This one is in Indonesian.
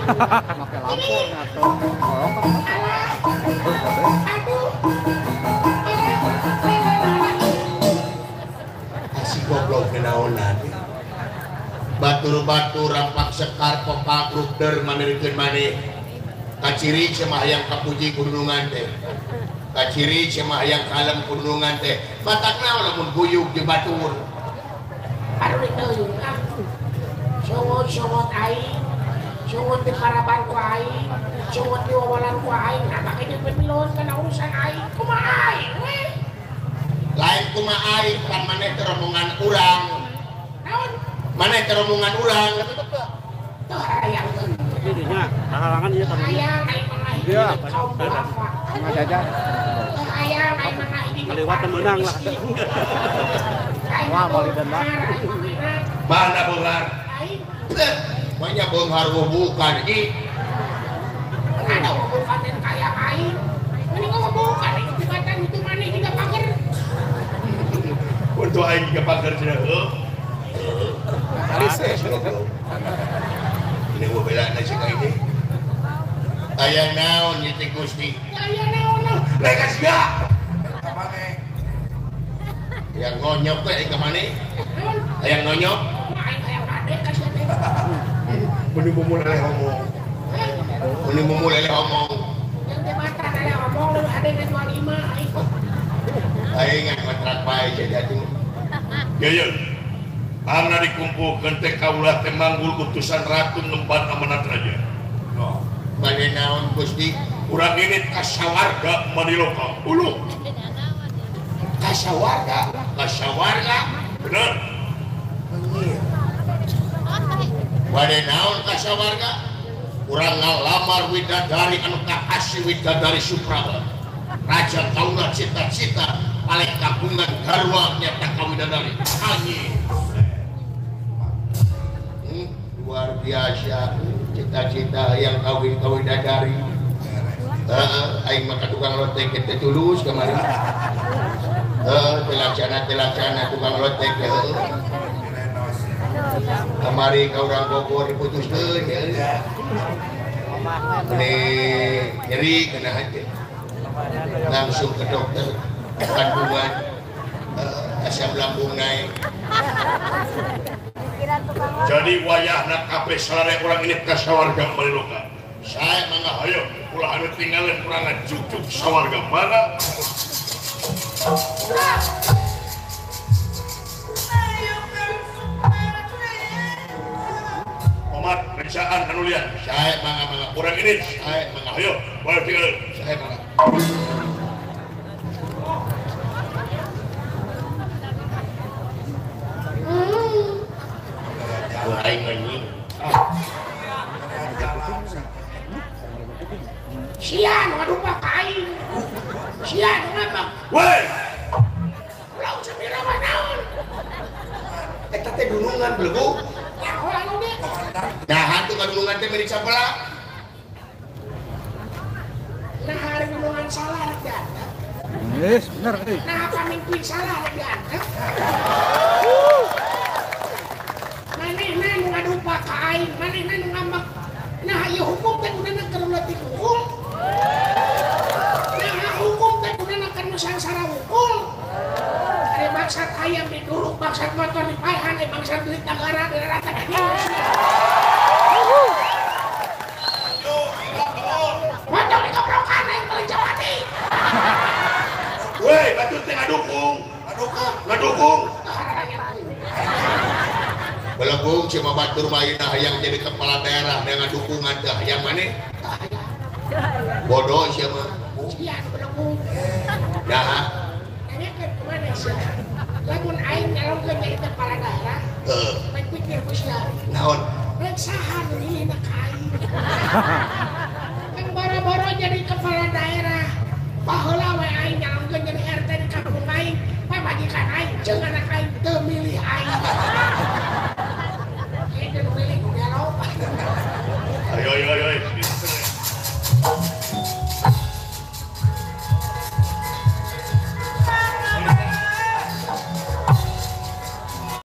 Pakai lampu nyatu. Asik goblok kenaonan. Batur-batur rampak sekar popak rukder manirikeun maneh. Kaciri cenah hayang kapuji gunungan teh. Kaciri cenah hayang kalem gunungan teh. Matakna lamun guyug di batur. Aduh itu sungut aing, sungut di harapan ku aing, sungut di wawalan ku aing, nah makanya pemilon karena urusan aing, kumaha aing weh? Lain kumaha aing kan maneh teh rombongan urang. Naon? Maneh teh rombongan urang. Tuh hayang tuh. Jadinya halangan ieu tadi. Hayang aing mah Iya, kaum duafa. Tengah jajan. Tuh hayang aing mah ini. Kelewatan menang lah. Wah, balik dan lah. Mana beunghar? Aing Banyak beunghar bukan i. ada bukan yang kayak aing. Mending bukan itu tibatan itu maneh juga pager. Untuk aing ke pager cenah heuh. Ini gua bela na sih ini. Aya naon ieu teh Gusti? Aya naon? Mereka sia. Ka maneh. Yang ngonyok teh ka maneh? Aya ngonyok? Aing hayang ade ka sia teh. Mending memulai ngomong. Mending memulai ngomong. Yang tibatan aya ngomong lu ade ke 25 aing. Aing ngontrak bae jadi ya. Angna dikumpulkeun teh kaulah teh manggul utusan ratu nempat amanat raja. Noh, bade naon Gusti? Urang ini kasawarga Maniloka. Uluh. Kasawarga? Bener. Bade naon kasawarga? Urang ngalamar widadari anu kaasih widadari Supraba. Raja kaula cita-cita palek kagungan garwa nyata kawidadari. Anjing. Luar biasa cita-cita yang kawin-kawidadari. Aing maka tukang lotek kita tulus kemarin. Telacana tukang lotek kemari kau orang Bogor diputuskeun ya. Ini nyeri kena aja. Langsung ke dokter kandungan asam lambung naik. Jadi wayahna kabeh salare urang ini ka sawarga Maniloka. Saya mangga hayo ulah anu tinggalin urang jujuk sawarga mana. Omat periksaan anu lian. Saya mangga urang ini saya mangga hayo boleh tinggalin saya mangga. Aing anjing. Sian ngadupa ka aing. Sian ngapa? Woi. Ulah usah mira mah naon. Eta teh gunungan belegu. Ya ulah nu ge. Nah, hantu gunungan teh milik sabelah. Nah hari gunungan salah ganda. Yes, benar euy. Nah pamimpin salah ganda. Manehna nu ngadupa ka aing, manehna nu ngambek. Nah ieu hukum teh kudu keur leutik hukum. Nah hukum teh kudu keur sangsara wungkul. Ari maksud hayam diduruk, maksud motor dipaehan, maksud duit negara di rata. Motor dikobrokan aing beli jawati. Woi, batur teh ngadukung. Ngadukung. Belebung cuma batur maina hayang jadi kepala daerah dengan dukungan teh hayang maneh. Bodoh siapa? Sian belebung. Nah, Nanyakeun kemana sih? Lamun aing nyalongkeun jadi kepala daerah, baik pikir kusna. naon? Rek saha nu hilina ka aing. Kan boro-boro jadi kepala daerah. Baheula we aing nyalongkeun jadi RT di kampung aing. Majikan aing jeung anak aing teu milih aing.